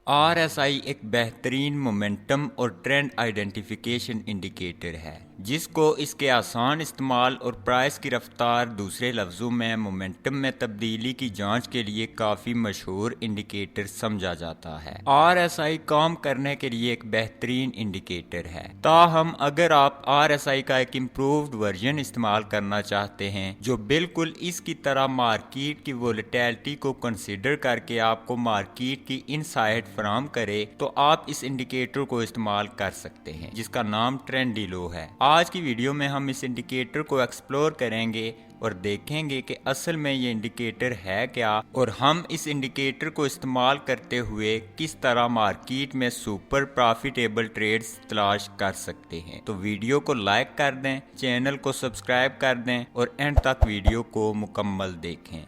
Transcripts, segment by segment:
RSI एक बेहतरीन momentum और ट्रेंड आइडेंटिफिकेशन इंडिकेटर है जिसको इसके आसान इस्तेमाल और प्राइस की रफ्तार दूसरे लफ्ज़ों में मोमेंटम में तब्दीली की जांच के लिए काफ़ी मशहूर इंडिकेटर समझा जाता है। RSI काम करने के लिए एक बेहतरीन इंडिकेटर है। ताहम अगर आप RSI का एक इम्प्रूव्ड वर्जन इस्तेमाल करना चाहते हैं जो बिल्कुल इसकी तरह मार्केट की वोलेटिलिटी को कंसिडर करके आपको मार्केट की इनसाइट फराहम करे, तो आप इस इंडिकेटर को इस्तेमाल कर सकते हैं जिसका नाम ट्रेंडी लो है। आज की वीडियो में हम इस इंडिकेटर को एक्सप्लोर करेंगे और देखेंगे कि असल में ये इंडिकेटर है क्या और हम इस इंडिकेटर को इस्तेमाल करते हुए किस तरह मार्केट में सुपर प्रॉफिटेबल ट्रेड्स तलाश कर सकते हैं। तो वीडियो को लाइक कर दें, चैनल को सब्सक्राइब कर दें और एंड तक वीडियो को मुकम्मल देखें।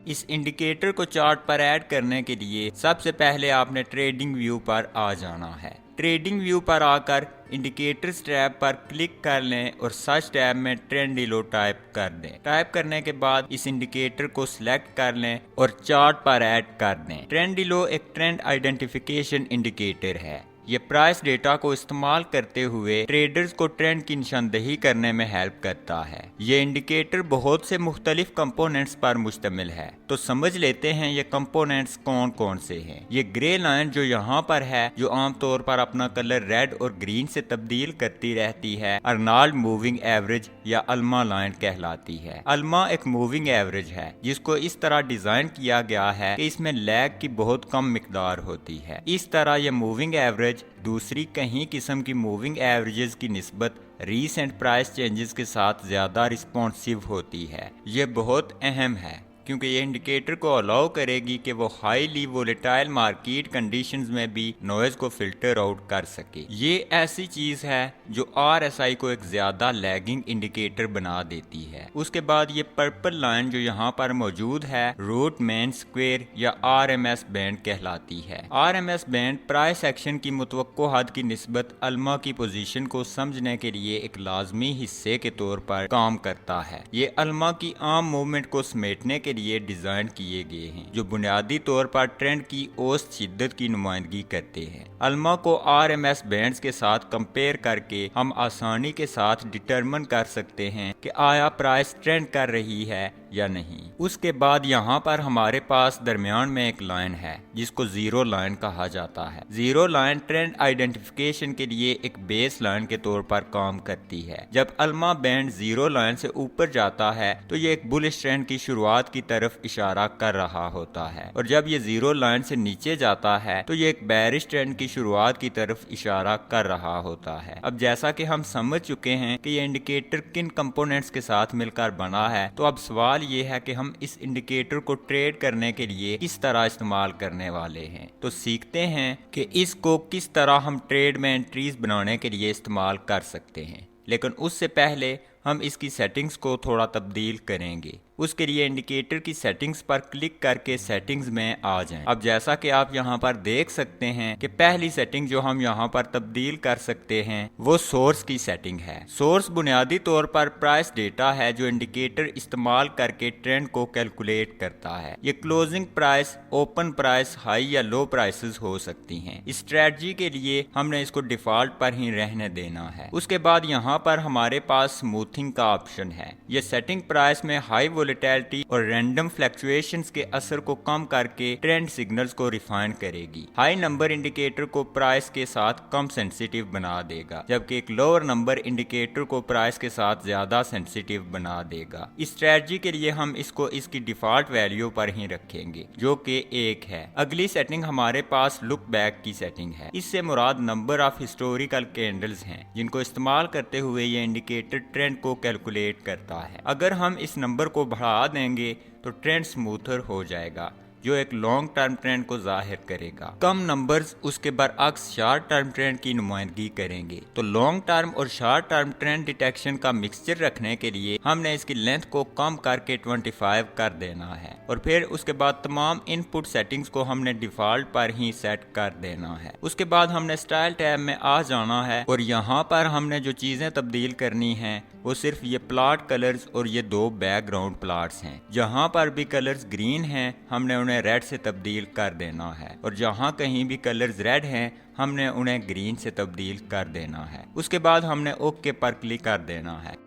इस इंडिकेटर को चार्ट पर ऐड करने के लिए सबसे पहले आपने ट्रेडिंग व्यू पर आ जाना है। ट्रेडिंग व्यू पर आकर इंडिकेटर्स टैब पर क्लिक कर लें और सर्च टैब में ट्रेंडी लो टाइप कर दें। टाइप करने के बाद इस इंडिकेटर को सिलेक्ट कर लें और चार्ट पर ऐड कर दें। ट्रेंडी लो एक ट्रेंड आइडेंटिफिकेशन इंडिकेटर है। ये प्राइस डेटा को इस्तेमाल करते हुए ट्रेडर्स को ट्रेंड की निशानदेही करने में हेल्प करता है। ये इंडिकेटर बहुत से मुख्तलिफ कंपोनेंट्स पर मुश्तमिल है, तो समझ लेते हैं ये कंपोनेंट्स कौन कौन से हैं। ये ग्रे लाइन जो यहाँ पर है, जो आमतौर पर अपना कलर रेड और ग्रीन से तब्दील करती रहती है, अर्नॉल्ड मूविंग एवरेज या अल्मा लाइन कहलाती है। अल्मा एक मूविंग एवरेज है जिसको इस तरह डिजाइन किया गया है कि इसमें लैग की बहुत कम मिकदार होती है। इस तरह यह मूविंग एवरेज दूसरी कहीं किस्म की मूविंग एवरेजेस की निस्बत रीसेंट प्राइस चेंजेस के साथ ज़्यादा रिस्पॉन्सिव होती है। ये बहुत अहम है क्योंकि ये इंडिकेटर को अलाउ करेगी कि वो हाईली वोलेटाइल मार्केट कंडीशंस में भी नॉइज़ को फिल्टर आउट कर सके। ये ऐसी चीज़ है जो RSI को एक ज़्यादा लैगिंग इंडिकेटर बना देती है। उसके बाद ये पर्पल लाइन जो यहाँ पर मौजूद है, रूट मेन स्क्वायर या RMS बैंड कहलाती है। RMS बैंड प्राइस एक्शन की मुतवक्को हद की निस्बत अल्मा की पोजीशन को समझने के लिए एक लाजमी हिस्से के तौर पर काम करता है। ये अल्मा की आम मूवमेंट को समेटने के लिए डिजाइन किए गए हैं जो बुनियादी तौर पर ट्रेंड की औसत शिद्दत की नुमाइंदगी करते हैं। अल्मा को RMS बैंड्स के साथ कंपेयर करके हम आसानी के साथ डिटरमिन कर सकते हैं कि आया प्राइस ट्रेंड कर रही है या नहीं। उसके बाद यहाँ पर हमारे पास दरमियान में एक लाइन है जिसको जीरो लाइन कहा जाता है। जीरो लाइन ट्रेंड आइडेंटिफिकेशन के लिए एक बेस लाइन के तौर पर काम करती है। जब अल्मा बैंड जीरो लाइन से ऊपर जाता है तो ये एक बुलिश ट्रेंड की शुरुआत की तरफ इशारा कर रहा होता है, और जब ये जीरो लाइन से नीचे जाता है तो ये एक बेरिश ट्रेंड की शुरुआत की तरफ इशारा कर रहा होता है। अब जैसा कि हम समझ चुके हैं कि ये इंडिकेटर किन कंपोनेंट्स के साथ मिलकर बना है, तो अब सवाल ये है कि हम इस इंडिकेटर को ट्रेड करने के लिए किस तरह इस्तेमाल करने वाले हैं। तो सीखते हैं कि इसको किस तरह हम ट्रेड में एंट्रीज बनाने के लिए इस्तेमाल कर सकते हैं। लेकिन उससे पहले हम इसकी सेटिंग्स को थोड़ा तब्दील करेंगे। उसके लिए इंडिकेटर की सेटिंग्स पर क्लिक करके सेटिंग्स में आ जाएं। अब जैसा कि आप यहाँ पर देख सकते हैं कि पहली सेटिंग जो हम यहाँ पर तब्दील कर सकते हैं वो सोर्स की सेटिंग है। सोर्स बुनियादी तौर पर प्राइस डेटा है जो इंडिकेटर इस्तेमाल करके ट्रेंड को कैलकुलेट करता है। ये closing price, open price, high या लो प्राइसेस हो सकती हैं। इस स्ट्रेटजी के लिए हमने इसको डिफॉल्ट पर ही रहने देना है। उसके बाद यहाँ पर हमारे पास स्मूथिंग का ऑप्शन है। ये सेटिंग प्राइस में हाई वोलेटिलिटी और रैंडम फ्लक्चुएशंस के असर को कम करके ट्रेंड सिग्नल्स को रिफाइन करेगी। हाई नंबर इंडिकेटर को प्राइस के साथ कम सेंसिटिव बना देगा, जबकि एक लोअर नंबर इंडिकेटर को प्राइस के साथ ज्यादा सेंसिटिव बना देगा। इस स्ट्रेटजी के लिए हम इसको इसकी डिफॉल्ट वैल्यू पर ही रखेंगे जो कि 1 है। अगली सेटिंग हमारे पास लुक बैक की सेटिंग है। इससे मुराद नंबर ऑफ हिस्टोरिकल कैंडल्स हैं जिनको इस्तेमाल करते हुए ये इंडिकेटर ट्रेंड को कैलकुलेट करता है। अगर हम इस नंबर को बढ़ा देंगे तो ट्रेंड स्मूथर हो जाएगा, जो एक लॉन्ग टर्म ट्रेंड को जाहिर करेगा। कम नंबर्स उसके बरअक्स शॉर्ट टर्म ट्रेंड की नुमाइंदगी करेंगे। तो लॉन्ग टर्म और शॉर्ट टर्म ट्रेंड डिटेक्शन का मिक्सचर रखने के लिए हमने इसकी लेंथ को कम करके 25 कर देना है और फिर उसके बाद तमाम इनपुट सेटिंग्स को हमने डिफॉल्ट पर ही सेट कर देना है। उसके बाद हमने स्टाइल टैब में आ जाना है और यहाँ पर हमने जो चीजें तब्दील करनी है वो सिर्फ ये प्लॉट कलर्स और ये दो बैकग्राउंड प्लॉट्स हैं। जहाँ पर भी कलर्स ग्रीन हैं हमने उन्हें रेड से तब्दील कर देना है और जहाँ कहीं भी कलर्स रेड हैं हमने उन्हें ग्रीन से तब्दील कर देना है। उसके बाद हमने ओके पर क्लिक कर देना है।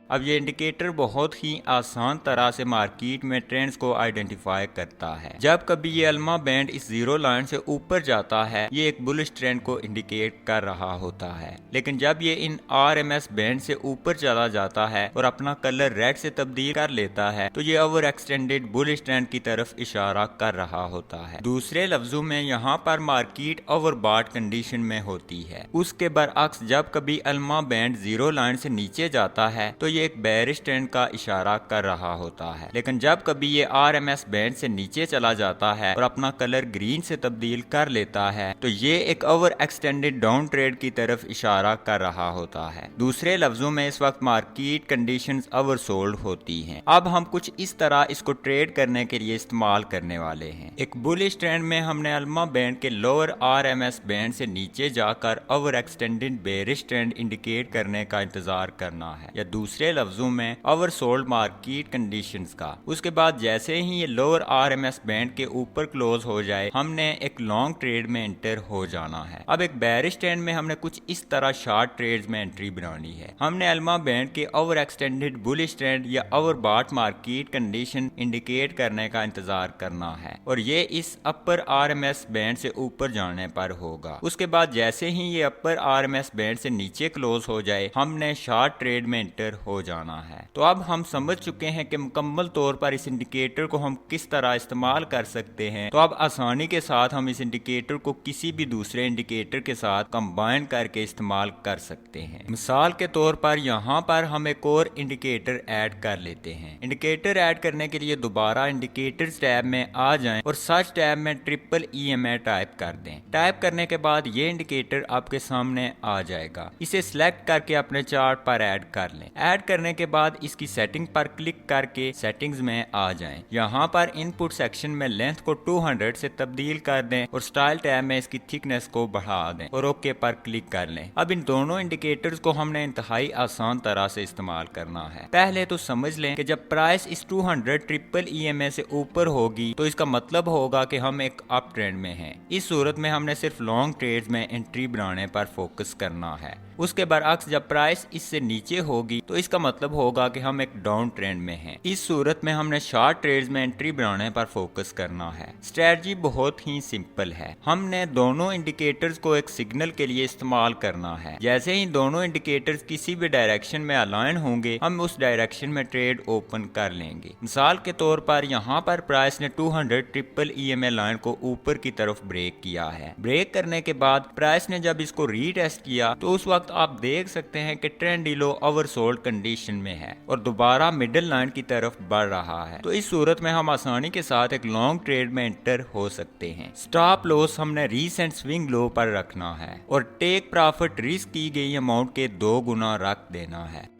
अब ये इंडिकेटर बहुत ही आसान तरह से मार्केट में ट्रेंड्स को आइडेंटिफाई करता है। जब कभी ये अल्मा बैंड इस जीरो लाइन से ऊपर जाता है ये एक बुलिश ट्रेंड को इंडिकेट कर रहा होता है, लेकिन जब ये इन RMS बैंड से ऊपर चला जाता है और अपना कलर रेड से तब्दील कर लेता है तो ये ओवर एक्सटेंडेड बुलिश ट्रेंड की तरफ इशारा कर रहा होता है। दूसरे लफ्जों में यहाँ पर मार्केट ओवरबॉट कंडीशन में होती है। उसके बरअक्स जब कभी अल्मा बैंड जीरो लाइन से नीचे जाता है तो ये एक बेयरिश ट्रेंड का इशारा कर रहा होता है, लेकिन जब कभी ये RMS बैंड से नीचे चला जाता है और अपना कलर ग्रीन से तब्दील कर लेता है तो ये एक ओवर एक्सटेंडेड डाउन ट्रेंड की तरफ इशारा कर रहा होता है। दूसरे लफ्जों में इस वक्त मार्केट कंडीशंस ओवरसोल्ड होती हैं। अब हम कुछ इस तरह इसको ट्रेड करने के लिए इस्तेमाल करने वाले हैं। एक बुलिश ट्रेंड में हमने अल्मा बैंड के लोअर RMS बैंड से नीचे जाकर over extended bearish trend indicate करने का इंतजार करना है, या दूसरे लफ्जों में ओवरसोल्ड मार्केट कंडीशंस का। उसके बाद जैसे ही ये लोअर RMS बैंड के ऊपर क्लोज हो जाए हमने एक लॉन्ग ट्रेड में एंटर हो जाना है। अब एक बेयरिश ट्रेंड में हमने कुछ इस तरह शॉर्ट ट्रेड्स में एंट्री बनानी है। हमने अल्मा बैंड के ओवर एक्सटेंडेड बुलिश ट्रेंड या ओवरबॉट मार्केट कंडीशन इंडिकेट करने का इंतजार करना है और ये इस अपर RMS बैंड से ऊपर जाने पर होगा। उसके बाद जैसे ही ये अपर RMS बैंड से नीचे क्लोज हो जाए हमने शॉर्ट ट्रेड में एंटर हो जाना है। तो अब हम समझ चुके हैं कि मुकम्मल तौर पर इस इंडिकेटर को हम किस तरह इस्तेमाल कर सकते हैं। तो अब आसानी के साथ हम इस इंडिकेटर को किसी भी दूसरे इंडिकेटर के साथ कंबाइन करके इस्तेमाल कर सकते हैं। मिसाल के तौर पर यहाँ पर हम एक और इंडिकेटर ऐड कर लेते हैं। इंडिकेटर ऐड करने के लिए दोबारा इंडिकेटर्स टैब में आ जाएं और सर्च टैब में ट्रिपल EMA टाइप कर दें। टाइप करने के बाद ये इंडिकेटर आपके सामने आ जाएगा। इसे सिलेक्ट करके अपने चार्ट पर ऐड कर लें। ऐड करने के बाद इसकी सेटिंग पर क्लिक करके सेटिंग्स में आ जाएं। यहाँ पर इनपुट सेक्शन में लेंथ को 200 से तब्दील कर दें और स्टाइल टैब में इसकी थिकनेस को बढ़ा दें और ओके पर क्लिक कर लें। अब इन दोनों इंडिकेटर्स को हमने इंतहाई आसान तरह से इस्तेमाल करना है। पहले तो समझ लें कि जब प्राइस इस 200 ट्रिपल EMA से ऊपर होगी तो इसका मतलब होगा कि हम एक अप ट्रेंड में हैं। इस सूरत में हमने सिर्फ लॉन्ग ट्रेड्स में एंट्री बनाने पर फोकस करना है। उसके बरअक्स जब प्राइस इससे नीचे होगी तो इसका मतलब होगा कि हम एक डाउन ट्रेंड में हैं। इस सूरत में हमने शॉर्ट ट्रेड्स में एंट्री बनाने पर फोकस करना है। स्ट्रेटजी बहुत ही सिंपल है। हमने दोनों इंडिकेटर्स को एक सिग्नल के लिए इस्तेमाल करना है। जैसे ही दोनों इंडिकेटर्स किसी भी डायरेक्शन में अलाइन होंगे हम उस डायरेक्शन में ट्रेड ओपन कर लेंगे। मिसाल के तौर पर यहाँ पर प्राइस ने 200 ट्रिपल EMA लाइन को ऊपर की तरफ ब्रेक किया है। ब्रेक करने के बाद प्राइस ने जब इसको रीटेस्ट किया तो उस वक्त आप देख सकते हैं कि ट्रेंड लो ओवरसोल्ड कंडीशन में है और दोबारा मिडिल लाइन की तरफ बढ़ रहा है। तो इस सूरत में हम आसानी के साथ एक लॉन्ग ट्रेड में एंटर हो सकते हैं। स्टॉप लॉस हमने रीसेंट स्विंग लो पर रखना है और टेक प्रॉफिट रिस्क की गई अमाउंट के 2 गुना रख देना है।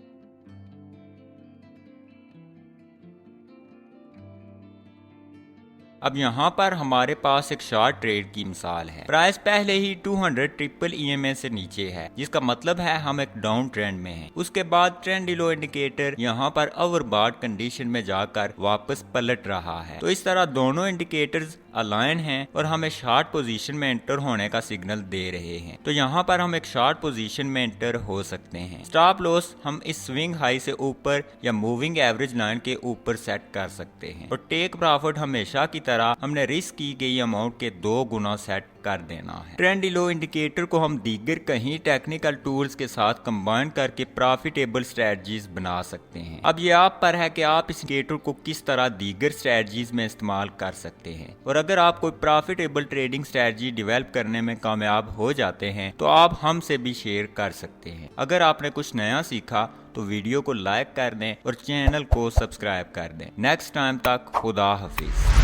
अब यहाँ पर हमारे पास एक शॉर्ट ट्रेड की मिसाल है। प्राइस पहले ही 200 ट्रिपल EMA से नीचे है जिसका मतलब है हम एक डाउन ट्रेंड में हैं। उसके बाद ट्रेंड लो इंडिकेटर यहाँ पर ओवरबॉट कंडीशन में जाकर वापस पलट रहा है। तो इस तरह दोनों इंडिकेटर्स अलाइन हैं और हमें शॉर्ट पोजीशन में एंटर होने का सिग्नल दे रहे हैं। तो यहाँ पर हम एक शॉर्ट पोजीशन में एंटर हो सकते हैं। स्टॉप लॉस हम इस स्विंग हाई से ऊपर या मूविंग एवरेज लाइन के ऊपर सेट कर सकते हैं और टेक प्रॉफिट हमेशा की तरह हमने रिस्क की गई अमाउंट के 2 गुना सेट कर देना है। ट्रेंडी लो इंडिकेटर को हम दीगर कहीं टेक्निकल टूल्स के साथ कंबाइन करके प्रॉफिटेबल स्ट्रेटजीज बना सकते हैं। अब ये आप पर है कि आप इस इंडिकेटर को किस तरह दीगर स्ट्रेटजीज में इस्तेमाल कर सकते हैं। और अगर आप कोई प्रॉफिटेबल ट्रेडिंग स्ट्रेटजी डेवलप करने में कामयाब हो जाते हैं तो आप हमसे भी शेयर कर सकते हैं। अगर आपने कुछ नया सीखा तो वीडियो को लाइक कर दें और चैनल को सब्सक्राइब कर दें। नेक्स्ट टाइम तक खुदा हाफिज।